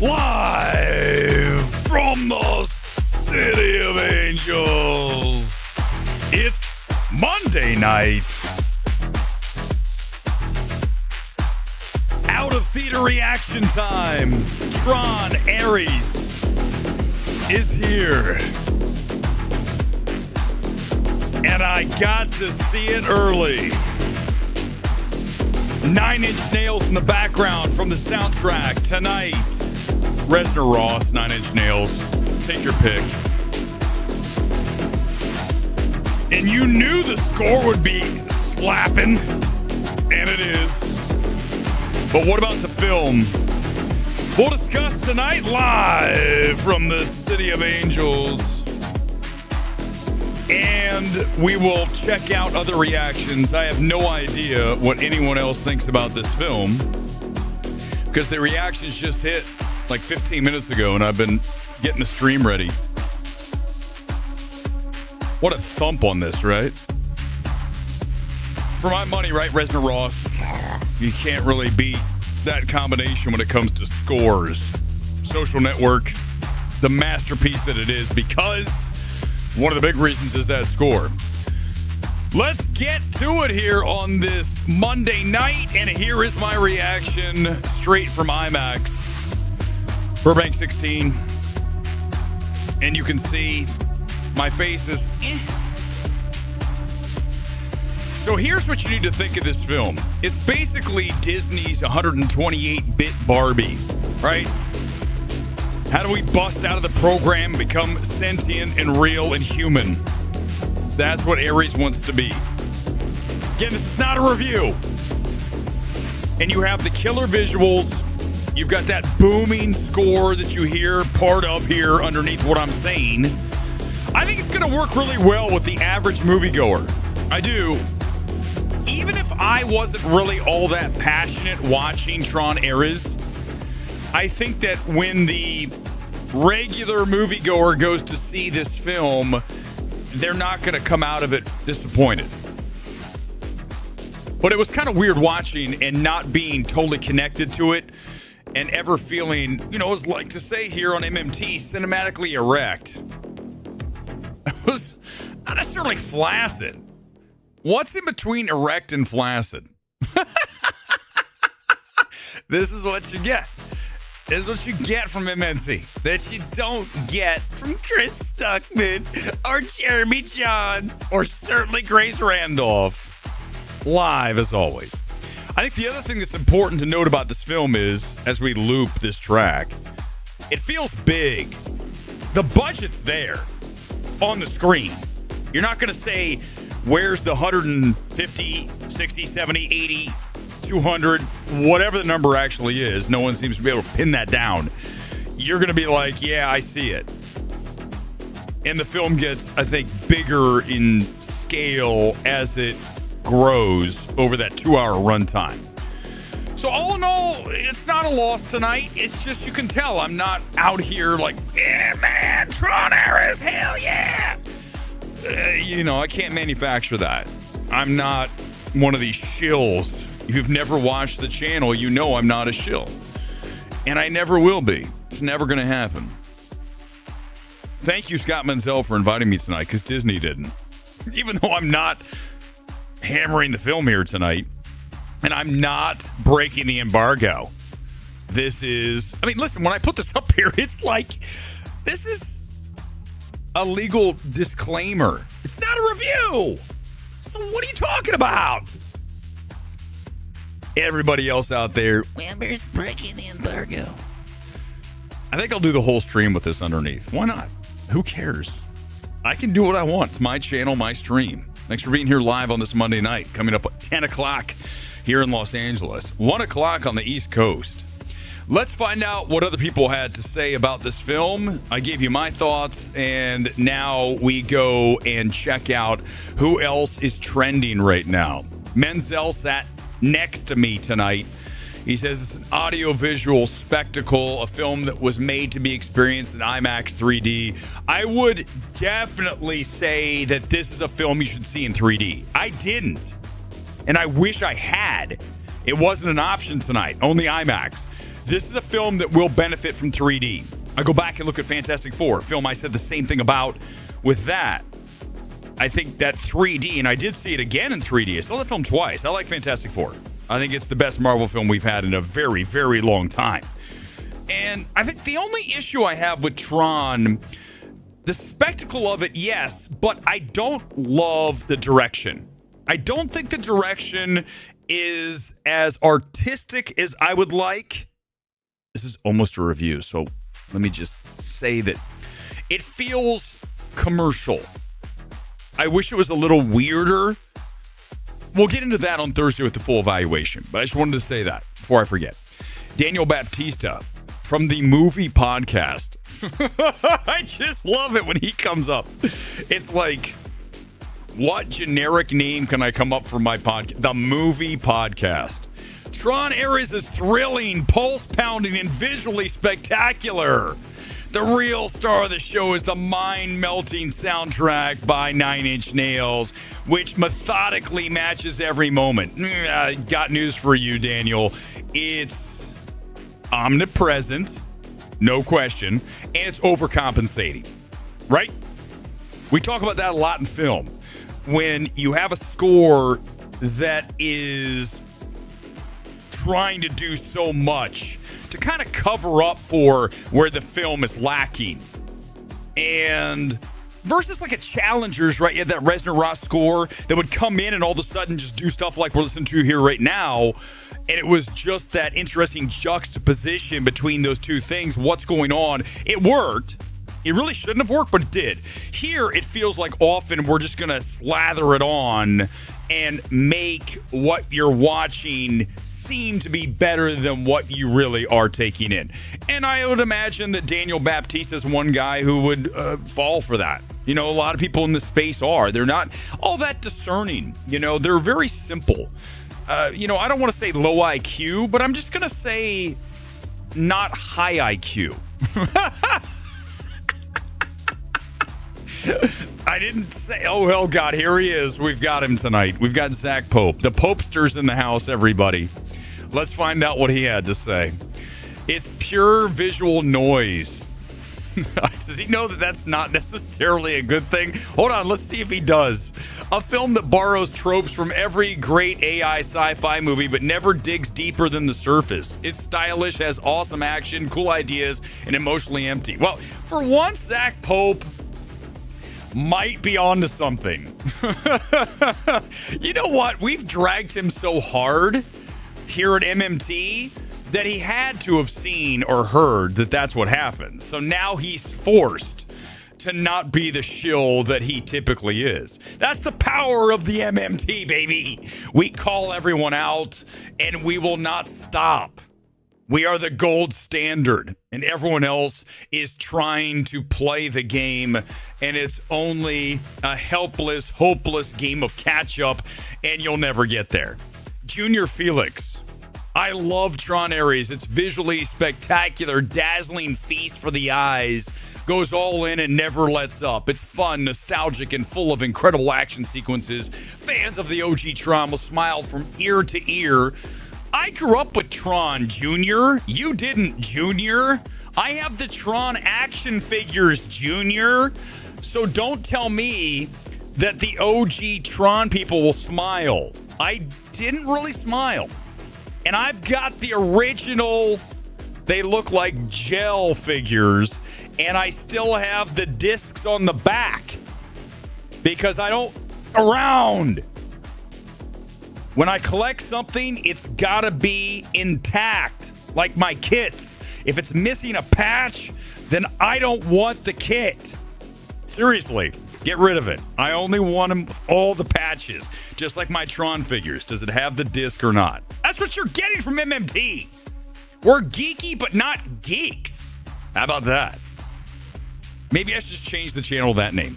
Live from the City of Angels. It's Monday night. Out of theater reaction time. Tron ARES is here. And I got to see it early. 9 Inch Nails in the background from the soundtrack tonight. Reznor Ross, 9 Inch Nails. Take your pick. And you knew the score would be slapping, and it is. But what about the film? We'll discuss tonight live from the City of Angels. And we will check out other reactions. I have no idea what anyone else thinks about this film, because the reactions just hit like 15 minutes ago, and I've been getting the stream ready. What a thump on this, right? For my money, right, Reznor Ross, you can't really beat that combination when it comes to scores. Social Network, the masterpiece that it is, because one of the big reasons is that score. Let's get to it here on this Monday night, and here is my reaction straight from IMAX. Burbank 16. And you can see my face is So here's what you need to think of this film. It's basically Disney's 128-bit Barbie, right? How do we bust out of the program, become sentient and real and human? That's what ARES wants to be. Again, this is not a review. And you have the killer visuals. You've got that booming score that you hear part of here underneath what I'm saying. I think it's going to work really well with the average moviegoer. I do. Even if I wasn't really all that passionate watching Tron ARES, I think that when the regular moviegoer goes to see this film, they're not going to come out of it disappointed. But it was kind of weird watching and not being totally connected to it and ever feeling, you know, as like to say here on MMT, cinematically erect. It was not necessarily flaccid. What's in between erect and flaccid? This is what you get. This is what you get from MMT that you don't get from Chris Stuckman or Jeremy Johns or certainly Grace Randolph. Live as always. I think the other thing that's important to note about this film is, as we loop this track, it feels big. The budget's there on the screen. You're not going to say, where's the 150, 60, 70, 80, 200, whatever the number actually is. No one seems to be able to pin that down. You're going to be like, yeah, I see it. And the film gets, I think, bigger in scale as it grows over that 2-hour runtime. So all in all, it's not a loss tonight. It's just, you can tell I'm not out here like, yeah, man, Tron ARES, hell yeah. You know, I can't manufacture that. I'm not one of these shills. If you've never watched the channel, you know I'm not a shill. And I never will be. It's never going to happen. Thank you, Scott Menzel, for inviting me tonight, because Disney didn't. Even though I'm not hammering the film here tonight, and I'm not breaking the embargo. This is, I mean, listen, when I put this up here, it's like, this is a legal disclaimer. It's not a review. So what are you talking about? Everybody else out there, Whammer's breaking the embargo. I think I'll do the whole stream with this underneath. Why not? Who cares? I can do what I want. It's my channel, my stream. Thanks for being here live on this Monday night. Coming up at 10 o'clock here in Los Angeles. 1 o'clock on the East Coast. Let's find out what other people had to say about this film. I gave you my thoughts, and now we go and check out who else is trending right now. Menzel sat next to me tonight. He says it's an audiovisual spectacle, a film that was made to be experienced in IMAX 3D. I would definitely say that this is a film you should see in 3D. I didn't, and I wish I had. It wasn't an option tonight, only IMAX. This is a film that will benefit from 3D. I go back and look at Fantastic Four, a film I said the same thing about with that. I think that 3D, and I did see it again in 3D. I saw the film twice. I like Fantastic Four. I think it's the best Marvel film we've had in a very, very long time. And I think the only issue I have with Tron, the spectacle of it, yes, but I don't love the direction. I don't think the direction is as artistic as I would like. This is almost a review, so let me just say that it feels commercial. I wish it was a little weirder. We'll get into that on Thursday with the full evaluation, but I just wanted to say that before I forget. Daniel Baptista from the movie podcast. I just love it when he comes up. It's like, what generic name can I come up for my podcast? The movie podcast. Tron ARES is thrilling, pulse-pounding, and visually spectacular. The real star of the show is the mind-melting soundtrack by 9 Inch Nails, which methodically matches every moment. Got news for you, Daniel. It's omnipresent, no question, and it's overcompensating, right? We talk about that a lot in film. When you have a score that is trying to do so much to kind of cover up for where the film is lacking. And versus like a Challengers, right? You had that Reznor Ross score that would come in and all of a sudden just do stuff like we're listening to here right now. And it was just that interesting juxtaposition between those two things. What's going on? It worked. It really shouldn't have worked, but it did. Here, it feels like often we're just going to slather it on and make what you're watching seem to be better than what you really are taking in. And I would imagine that Daniel Baptiste is one guy who would fall for that. You know, a lot of people in this space are. They're not all that discerning. You know, they're very simple. You know, I don't want to say low IQ, but I'm just going to say not high IQ. I didn't say, oh God, here he is. We've got him tonight. We've got Zach Pope. The Popester's in the house, everybody. Let's find out what he had to say. It's pure visual noise. Does he know that that's not necessarily a good thing? Hold on, let's see if he does. A film that borrows tropes from every great AI sci-fi movie, but never digs deeper than the surface. It's stylish, has awesome action, cool ideas, and emotionally empty. Well, for once, Zach Pope might be onto something. You know what? We've dragged him so hard here at MMT that he had to have seen or heard that that's what happened. So now he's forced to not be the shill that he typically is. That's the power of the MMT, baby. We call everyone out and we will not stop. We are the gold standard, and everyone else is trying to play the game, and it's only a helpless, hopeless game of catch-up, and you'll never get there. Junior Felix, I love Tron ARES. It's visually spectacular, dazzling feast for the eyes. Goes all in and never lets up. It's fun, nostalgic, and full of incredible action sequences. Fans of the OG Tron will smile from ear to ear. I grew up with Tron, Junior. You didn't, Junior. I have the Tron action figures, Junior. So don't tell me that the OG Tron people will smile. I didn't really smile. And I've got the original, they look like gel figures, and I still have the discs on the back because I don't around. When I collect something, it's gotta be intact, like my kits. If it's missing a patch, then I don't want the kit. Seriously, get rid of it. I only want them with all the patches, just like my Tron figures. Does it have the disc or not? That's what you're getting from MMT. We're geeky, but not geeks. How about that? Maybe I should just change the channel that name.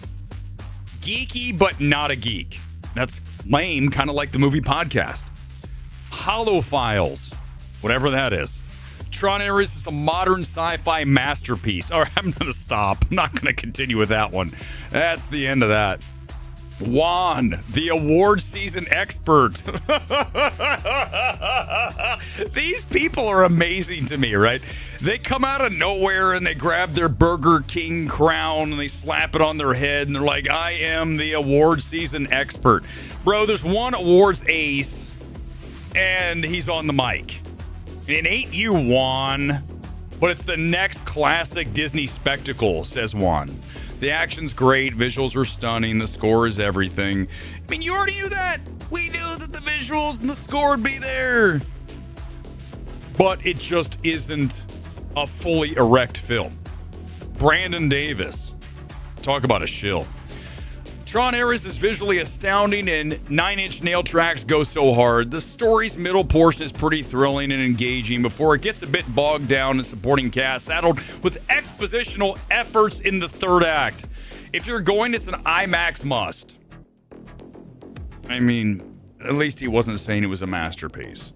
Geeky, but not a geek. That's lame, kind of like the movie podcast. Hollow Files, whatever that is. Tron ARES is a modern sci-fi masterpiece. All right, I'm going to stop. I'm not going to continue with that one. That's the end of that. Juan, the award season expert. These people are amazing to me, right? They come out of nowhere and they grab their Burger King crown and they slap it on their head and they're like, I am the award season expert. Bro, there's one awards ace and he's on the mic. It ain't you, Juan, but it's the next classic Disney spectacle, says Juan. The action's great, visuals are stunning, the score is everything. I mean, you already knew that. We knew that the visuals and the score would be there. But it just isn't a fully erect film. Brandon Davis. Talk about a shill. Tron ARES is visually astounding and 9-inch nail tracks go so hard. The story's middle portion is pretty thrilling and engaging before it gets a bit bogged down in supporting cast, saddled with expositional efforts in the third act. If you're going, it's an IMAX must. I mean, at least he wasn't saying it was a masterpiece.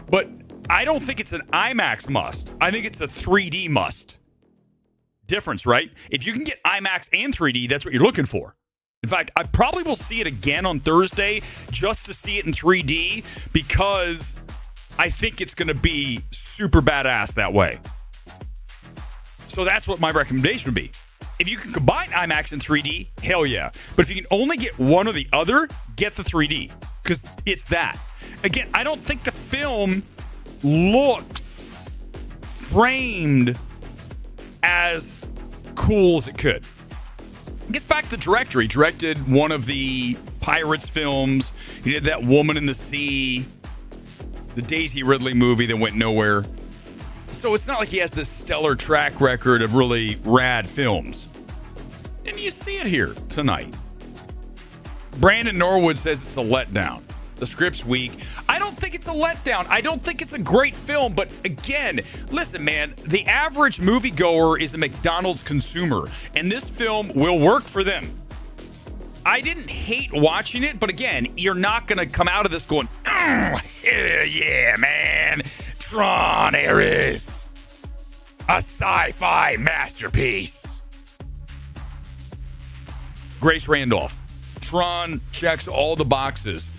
But I don't think it's an IMAX must. I think it's a 3D must. Difference, right? If you can get IMAX and 3D, that's what you're looking for. In fact, I probably will see it again on Thursday just to see it in 3D because I think it's going to be super badass that way. So that's what my recommendation would be. If you can combine IMAX and 3D, hell yeah. But if you can only get one or the other, get the 3D because it's that. Again, I don't think the film looks framed as cool as it could. Gets back to the director. He directed one of the Pirates films. He did that Woman in the Sea, the Daisy Ridley movie that went nowhere. So it's not like he has this stellar track record of really rad films. And you see it here tonight. Brandon Norwood says it's a letdown. The script's weak. I don't think it's a letdown. I don't think it's a great film. But again, listen, man, the average moviegoer is a McDonald's consumer, and this film will work for them. I didn't hate watching it, but again, you're not going to come out of this going, oh, yeah, man, Tron ARES, a sci-fi masterpiece. Grace Randolph, Tron checks all the boxes.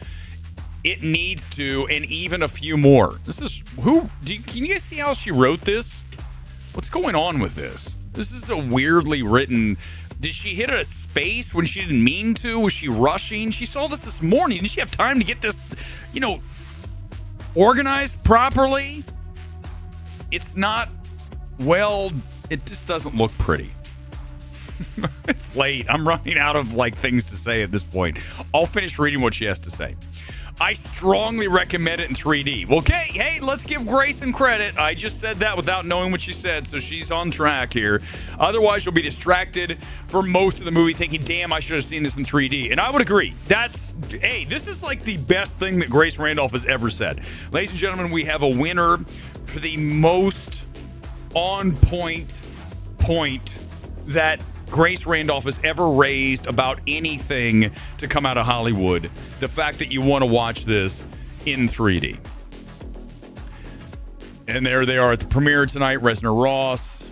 It needs to, and even a few more. This is can you guys see how she wrote this? What's going on with this? This is a weirdly written. Did she hit a space when she didn't mean to? Was she rushing? She saw this morning. Did she have time to get this, organized properly? It's not well. It just doesn't look pretty. It's late. I'm running out of things to say at this point. I'll finish reading what she has to say. I strongly recommend it in 3D. Okay, hey, let's give Grace some credit. I just said that without knowing what she said, so she's on track here. Otherwise, you'll be distracted for most of the movie thinking, damn, I should have seen this in 3D. And I would agree. This is the best thing that Grace Randolph has ever said. Ladies and gentlemen, we have a winner for the most on point that Grace Randolph has ever raised about anything to come out of Hollywood. The fact that you want to watch this in 3D. And there they are at the premiere tonight. Reznor Ross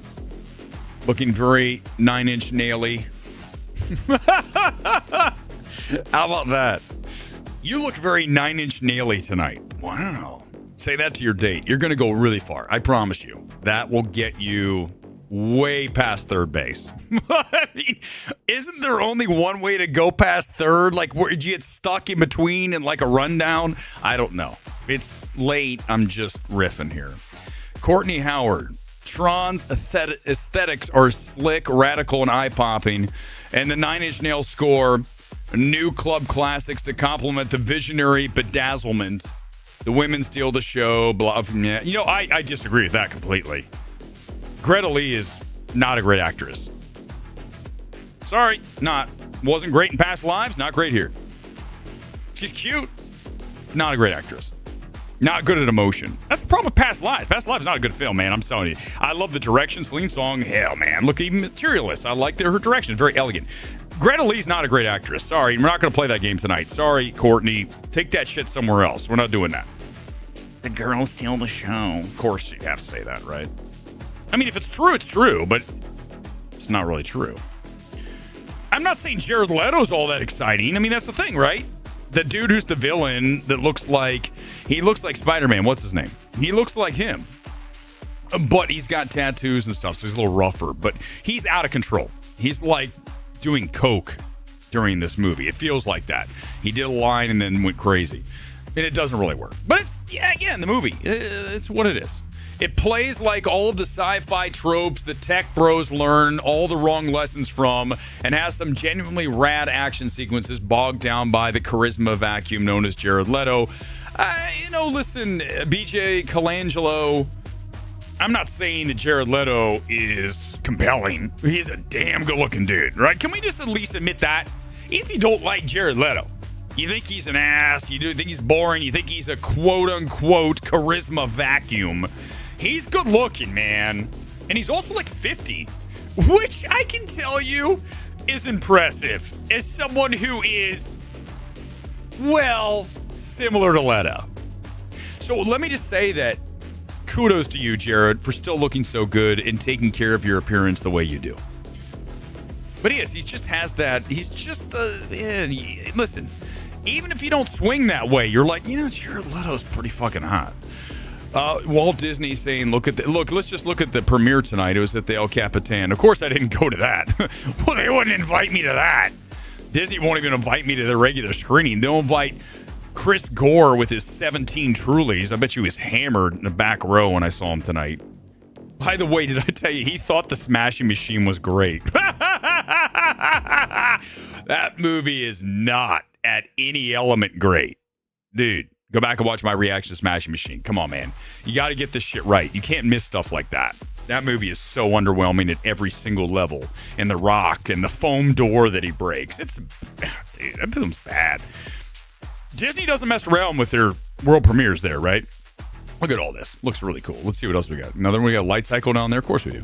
looking very 9-inch naily. How about that? You look very 9-inch naily tonight. Wow. Say that to your date. You're going to go really far. I promise you. That will get you way past third base. I mean, isn't there only one way to go past third? Where did you get stuck in between and a rundown? I don't know. It's late. I'm just riffing here. Courtney Howard. Tron's aesthetics are slick, radical, and eye-popping. And the 9-inch nail score, new club classics to complement the visionary bedazzlement. The women steal the show. Blah. I disagree with that completely. Greta Lee is not a great actress. Sorry, not. Wasn't great in past lives, not great here. She's cute, not a great actress. Not good at emotion. That's the problem with Past Lives. Past Lives is not a good film, man. I'm telling you. I love the direction. Celine Song, hell, man. Look, even Materialist. I like her direction. It's very elegant. Greta Lee's not a great actress. Sorry, we're not going to play that game tonight. Sorry, Courtney. Take that shit somewhere else. We're not doing that. The girls steal the show. Of course, you have to say that, right? I mean, if it's true, it's true, but it's not really true. I'm not saying Jared Leto's all that exciting. I mean, that's the thing, right? The dude who's the villain that looks like Spider-Man. What's his name? He looks like him. But he's got tattoos and stuff, so he's a little rougher. But he's out of control. He's like doing coke during this movie. It feels like that. He did a line and then went crazy. And it doesn't really work. But it's, again, the movie. It's what it is. It plays like all of the sci-fi tropes the tech bros learn all the wrong lessons from, and has some genuinely rad action sequences bogged down by the charisma vacuum known as Jared Leto. Listen, BJ Colangelo, I'm not saying that Jared Leto is compelling. He's a damn good-looking dude, right? Can we just at least admit that? If you don't like Jared Leto, you think he's an ass, you think he's boring, you think he's a quote-unquote charisma vacuum, he's good-looking, man. And he's also like 50, which I can tell you is impressive as someone who is, well, similar to Leto. So let me just say that kudos to you, Jared, for still looking so good and taking care of your appearance the way you do. But he just has that. He's just, listen, even if you don't swing that way, you're like, Jared Leto's pretty fucking hot. Walt Disney saying, let's just look at the premiere tonight. It was at the El Capitan. Of course, I didn't go to that. Well, they wouldn't invite me to that. Disney won't even invite me to the regular screening. They'll invite Chris Gore with his 17 Trulies. I bet you he was hammered in the back row when I saw him tonight. By the way, did I tell you, he thought the Smashing Machine was great. That movie is not at any element great. Dude, go back and watch my reaction to Smashing Machine. Come on, man. You got to get this shit right. You can't miss stuff like that. That movie is so underwhelming at every single level. And the rock and the foam door that he breaks. Dude, that film's bad. Disney doesn't mess around with their world premieres there, right? Look at all this. Looks really cool. Let's see what else we got. Another one, we got a light cycle down there. Of course we do.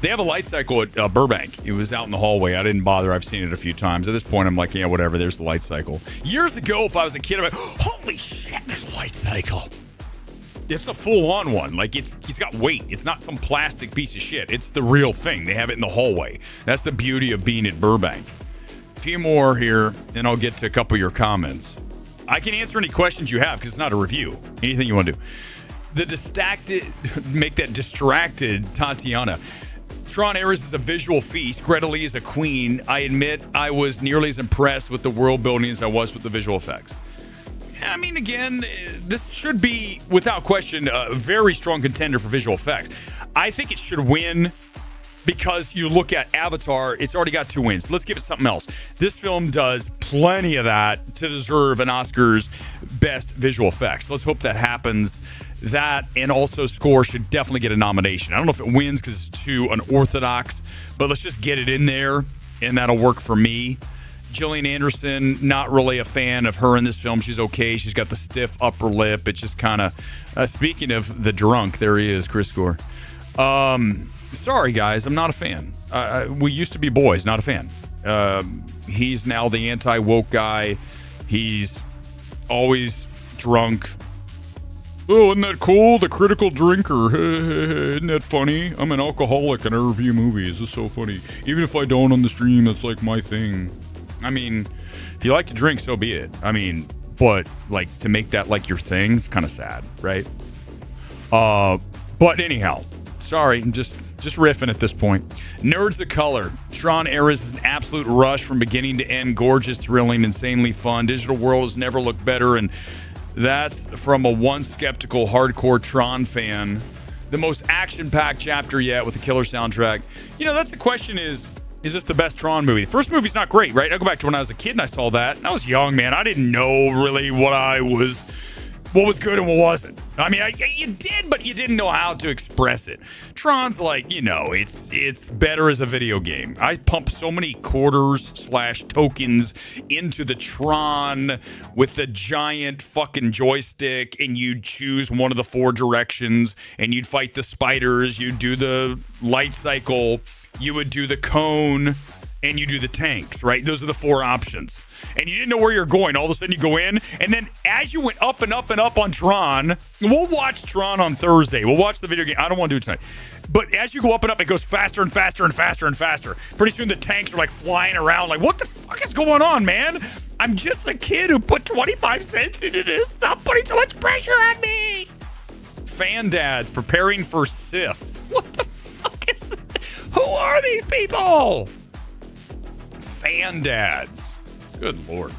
They have a light cycle at Burbank. It was out in the hallway. I didn't bother. I've seen it a few times. At this point, I'm like, yeah, whatever. There's the light cycle. Years ago, if I was a kid, I'm like, holy shit, there's a light cycle. It's a full-on one. Like, he's got weight. It's not some plastic piece of shit. It's the real thing. They have it in the hallway. That's the beauty of being at Burbank. A few more here, and I'll get to a couple of your comments. I can answer any questions you have because it's not a review. Anything you want to do. Make that distracted Tatiana. Tron ARES is a visual feast. Greta Lee is a queen. I admit I was nearly as impressed with the world building as I was with the visual effects. I mean, again, this should be, without question, a very strong contender for visual effects. I think it should win because you look at Avatar, it's already got 2 wins. Let's give it something else. This film does plenty of that to deserve an Oscars Best Visual Effects. Let's hope that happens. That and also score should definitely get a nomination. I don't know if it wins because it's too unorthodox, but let's just get it in there, and that'll work for me. Gillian Anderson, not really a fan of her in this film. She's okay. She's got the stiff upper lip. It's just kind of... speaking of the drunk, there he is, Chris Gore. Sorry, guys. I'm not a fan. We used to be boys. Not a fan. He's now the anti-woke guy. He's always drunk. Oh, isn't that cool? The critical drinker. Isn't that funny? I'm an alcoholic and I review movies. It's so funny. Even if I don't on the stream, it's like my thing. I mean, if you like to drink, so be it. I mean, but like to make that like your thing, it's kind of sad, right? But anyhow, sorry, I'm just riffing at this point. Nerds of Color. Tron ARES is an absolute rush from beginning to end. Gorgeous, thrilling, insanely fun. Digital world has never looked better, and that's from a once skeptical hardcore Tron fan. The most action-packed chapter yet with a killer soundtrack. That's the question is this the best Tron movie? The first movie's not great, right? I go back to when I was a kid and I saw that. And I was young, man. I didn't know really what was good and what wasn't. I mean, you did, but you didn't know how to express it. Tron's like, it's better as a video game. I pump so many quarters/tokens into the Tron with the giant fucking joystick, and you'd choose one of the 4 directions, and you'd fight the spiders, you'd do the light cycle, you would do the cone, and you do the tanks, right? Those are the 4 options. And you didn't know where you're going. All of a sudden you go in, and then as you went up and up and up on Tron, we'll watch Tron on Thursday. We'll watch the video game. I don't want to do it tonight. But as you go up and up, it goes faster and faster and faster and faster. Pretty soon the tanks are like flying around. Like, what the fuck is going on, man? I'm just a kid who put 25 cents into this. Stop putting so much pressure on me. Fan dads preparing for SIF. What the fuck is that? Who are these people? Fan dads. Good Lord.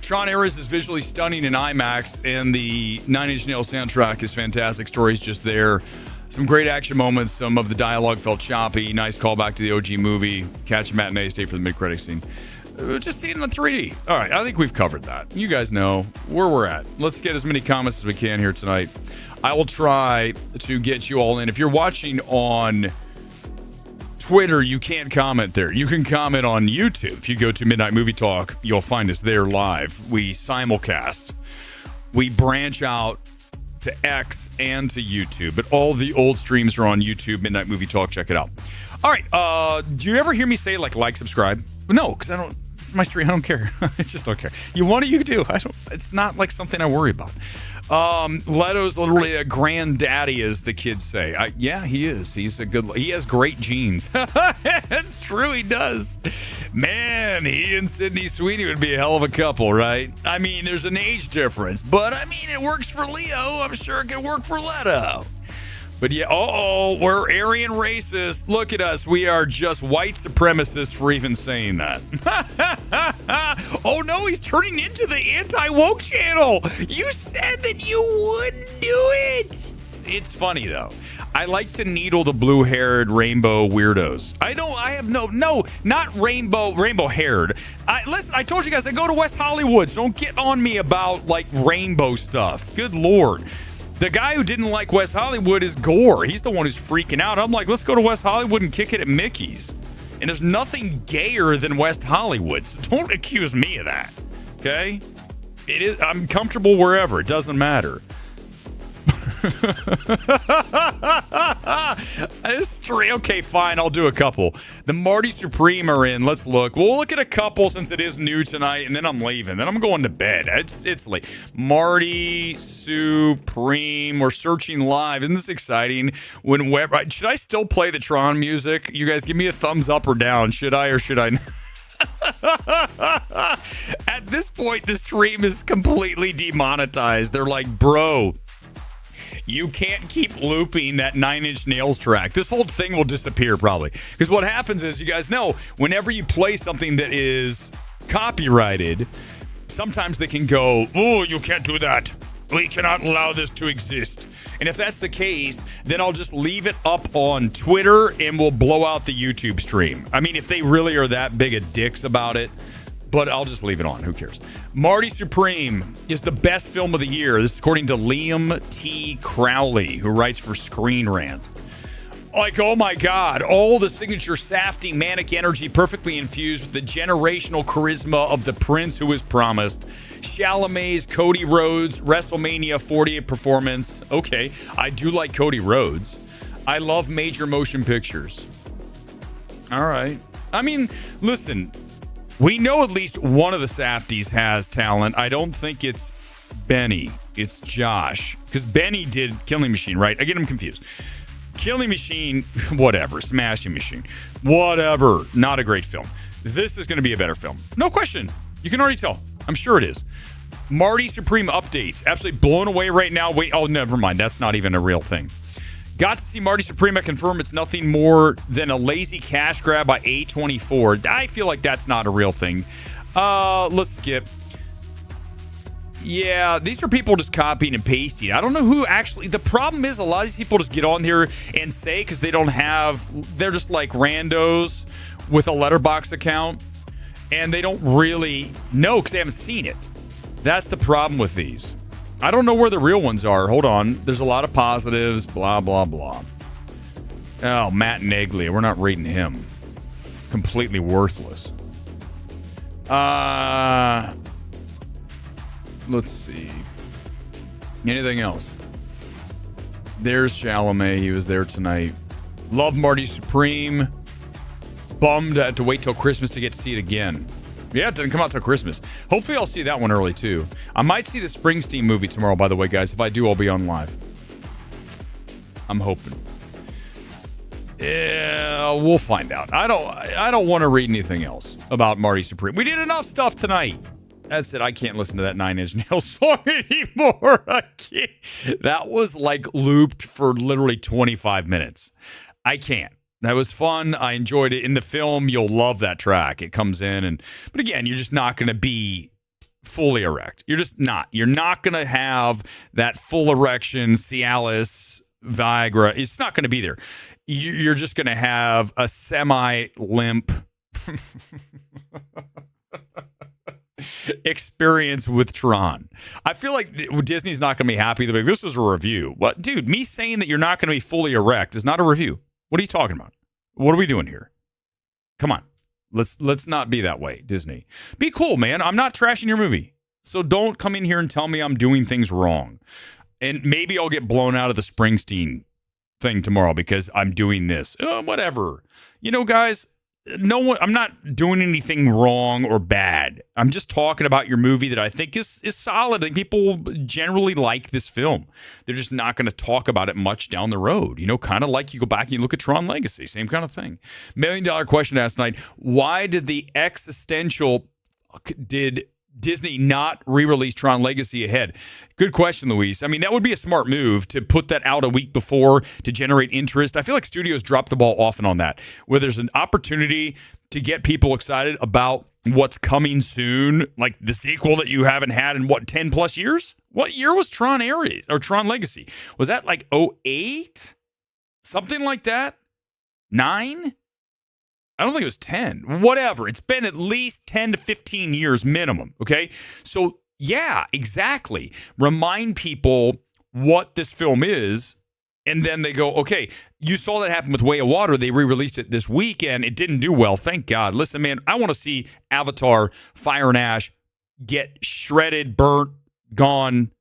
Tron ARES is visually stunning in IMAX, and the Nine Inch Nails soundtrack is fantastic. Stories just there. Some great action moments. Some of the dialogue felt choppy. Nice callback to the OG movie. Catch a matinee, stay for the mid-credit scene. Just see it in the 3D. All right, I think we've covered that. You guys know where we're at. Let's get as many comments as we can here tonight. I will try to get you all in. If you're watching on Twitter, you can't comment there. You can comment on YouTube. If you go to Midnight Movie Talk, you'll find us there live. We simulcast. We branch out to X and to YouTube, but all the old streams are on YouTube. Midnight Movie Talk. Check it out. All right. Do you ever hear me say like, subscribe? No, because I don't. This is my stream. I don't care. I just don't care. You want it, you do. I don't. It's not like something I worry about. Leto's literally a granddaddy, as the kids say. Yeah, he is. He has great genes. That's true. He does. Man, he and Sydney Sweeney would be a hell of a couple, right? I mean, there's an age difference, but I mean, it works for Leo. I'm sure it could work for Leto. But yeah, we're Aryan racist. Look at us. We are just white supremacists for even saying that. Oh no, he's turning into the anti-woke channel. You said that you wouldn't do it. It's funny though. I like to needle the blue-haired rainbow weirdos. Not rainbow-haired. Listen, I told you guys, I go to West Hollywood, so don't get on me about like rainbow stuff. Good Lord. The guy who didn't like West Hollywood is Gore. He's the one who's freaking out. I'm like, let's go to West Hollywood and kick it at Mickey's. And there's nothing gayer than West Hollywood, so don't accuse me of that. Okay? I'm comfortable wherever. It doesn't matter. Okay, fine. I'll do a couple. The Marty Supreme are in. Let's look. We'll look at a couple since it is new tonight, and then I'm leaving. Then I'm going to bed. It's late. Marty Supreme. We're searching live. Isn't this exciting? Should I still play the Tron music? You guys give me a thumbs up or down. Should I or should I not? At this point, the stream is completely demonetized. They're like, bro, you can't keep looping that Nine Inch Nails track. This whole thing will disappear probably. Because what happens is, you guys know, whenever you play something that is copyrighted, sometimes they can go, oh, you can't do that. We cannot allow this to exist. And if that's the case, then I'll just leave it up on Twitter and we'll blow out the YouTube stream. I mean, if they really are that big of dicks about it, but I'll just leave it on. Who cares? Marty Supreme is the best film of the year. This is according to Liam T. Crowley, who writes for Screen Rant. Like, oh my God, all the signature safety manic energy perfectly infused with the generational charisma of the prince who was promised. Chalamet's Cody Rhodes WrestleMania 48 performance. Okay, I do like Cody Rhodes. I love major motion pictures. All right. I mean, listen, we know at least one of the Safdies has talent. I don't think it's Benny. It's Josh. Because Benny did Killing Machine, right? I get him confused. Killing Machine, whatever. Smashing Machine, whatever. Not a great film. This is going to be a better film. No question. You can already tell. I'm sure it is. Marty Supreme updates. Absolutely blown away right now. Wait, oh, never mind. That's not even a real thing. Got to see Marty Supreme. I confirm it's nothing more than a lazy cash grab by A24. I feel like that's not a real thing. Let's skip. Yeah, these are people just copying and pasting. I don't know who actually... The problem is a lot of these people just get on here and say, because they don't have... They're just like randos with a Letterboxd account, and they don't really know because they haven't seen it. That's the problem with these. I don't know where the real ones are. Hold on. There's a lot of positives. Blah, blah, blah. Oh, Matt Neglia. We're not reading him. Completely worthless. Let's see. Anything else? There's Chalamet. He was there tonight. Love Marty Supreme. bummed I had to wait till Christmas to get to see it again. Yeah, it doesn't come out till Christmas. Hopefully I'll see that one early, too. I might see the Springsteen movie tomorrow, by the way, guys. If I do, I'll be on live. I'm hoping. Yeah, we'll find out. I don't want to read anything else about Marty Supreme. We did enough stuff tonight. That's it. I can't listen to that Nine Inch Nails song anymore. I can't. That was like looped for literally 25 minutes. I can't. That was fun. I enjoyed it. In the film, you'll love that track. It comes in, but again, you're just not going to be fully erect. You're just not. You're not going to have that full erection, Cialis, Viagra. It's not going to be there. You're just going to have a semi-limp experience with Tron. I feel like Disney's not going to be happy. They're like, this is a review. What, dude? Me saying that you're not going to be fully erect is not a review. What are you talking about? What are we doing here? Come on. Let's not be that way, Disney. Be cool, man. I'm not trashing your movie. So don't come in here and tell me I'm doing things wrong. And maybe I'll get blown out of the Springsteen thing tomorrow because I'm doing this. Whatever. You know, guys, I'm not doing anything wrong or bad. I'm just talking about your movie that I think is solid. I think people generally like this film. They're just not going to talk about it much down the road. You know, kind of like you go back and you look at Tron Legacy. Same kind of thing. $1 million question last night. Why did did Disney not re-release Tron Legacy ahead? Good question, Luis. I mean, that would be a smart move to put that out a week before to generate interest. I feel like studios drop the ball often on that, where there's an opportunity to get people excited about what's coming soon, like the sequel that you haven't had in, 10 plus years? What year was Tron ARES or Tron Legacy? Was that like 08? Something like that? 9? I don't think it was 10. Whatever. It's been at least 10 to 15 years minimum, okay? So, yeah, exactly. Remind people what this film is, and then they go, okay, you saw that happen with Way of Water. They re-released it this weekend. It didn't do well. Thank God. Listen, man, I want to see Avatar, Fire and Ash get shredded, burnt, gone,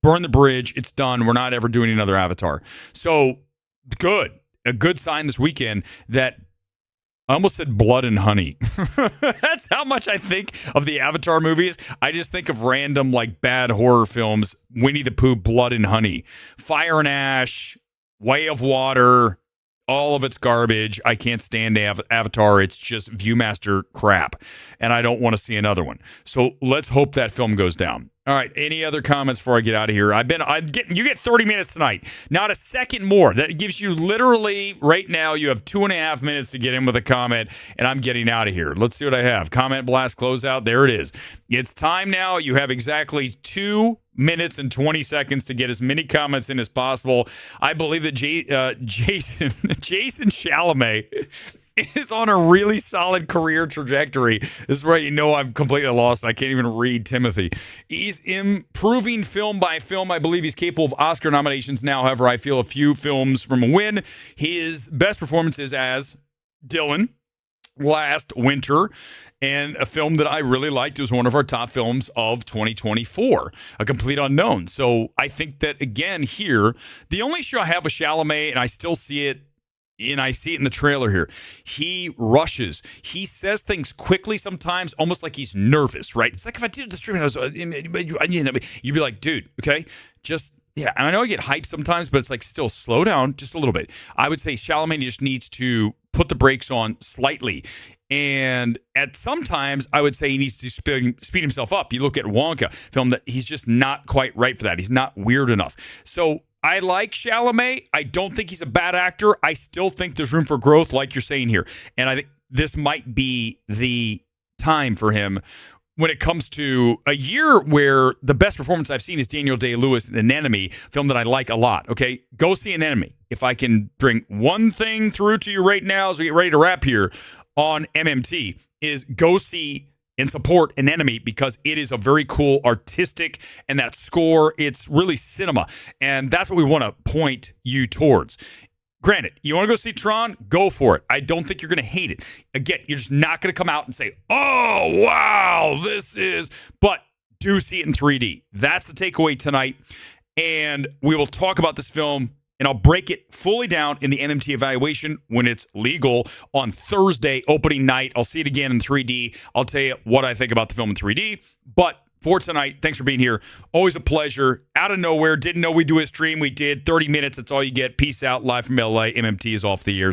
burn the bridge. It's done. We're not ever doing another Avatar. So, good. A good sign this weekend that I almost said blood and honey. That's how much I think of the Avatar movies. I just think of random, like, bad horror films. Winnie the Pooh, Blood and Honey. Fire and Ash, Way of Water, all of it's garbage. I can't stand Avatar. It's just Viewmaster crap. And I don't want to see another one. So let's hope that film goes down. All right, any other comments before I get out of here? You get 30 minutes tonight. Not a second more. That gives you literally, right now, you have 2.5 minutes to get in with a comment, and I'm getting out of here. Let's see what I have. Comment blast, closeout. There it is. It's time now. You have exactly 2 minutes and 20 seconds to get as many comments in as possible. I believe that Jason Chalamet is on a really solid career trajectory. This is where you know I'm completely lost. I can't even read Timothy. He's improving film by film. I believe he's capable of Oscar nominations now. However, I feel a few films from a win. His best performance is as Dylan last winter, and a film that I really liked. It was one of our top films of 2024, A Complete Unknown. So I think that, again, here, the only issue I have with Chalamet, and I still see it, and I see it in the trailer here, he rushes. He says things quickly sometimes, almost like he's nervous, right? It's like if I did the stream, you'd be like, dude, okay, just, yeah. And I know I get hyped sometimes, but it's like, still slow down just a little bit. I would say Chalamet just needs to put the brakes on slightly. And at sometimes, I would say he needs to speed himself up. You look at Wonka, film that he's just not quite right for that. He's not weird enough. So I like Chalamet. I don't think he's a bad actor. I still think there's room for growth, like you're saying here. And I think this might be the time for him when it comes to a year where the best performance I've seen is Daniel Day-Lewis in Anemone, film that I like a lot. Okay, go see Anemone. If I can bring one thing through to you right now as we get ready to wrap here on MMT, is go see and support Anemone, because it is a very cool artistic, and that score, it's really cinema. And that's what we want to point you towards. Granted, you want to go see Tron? Go for it. I don't think you're going to hate it. Again, you're just not going to come out and say, oh, wow, this is... But do see it in 3D. That's the takeaway tonight. And we will talk about this film and I'll break it fully down in the MMT evaluation when it's legal on Thursday, opening night. I'll see it again in 3D. I'll tell you what I think about the film in 3D. But for tonight, thanks for being here. Always a pleasure. Out of nowhere, didn't know we'd do a stream. We did. 30 minutes, that's all you get. Peace out. Live from LA. MMT is off the air.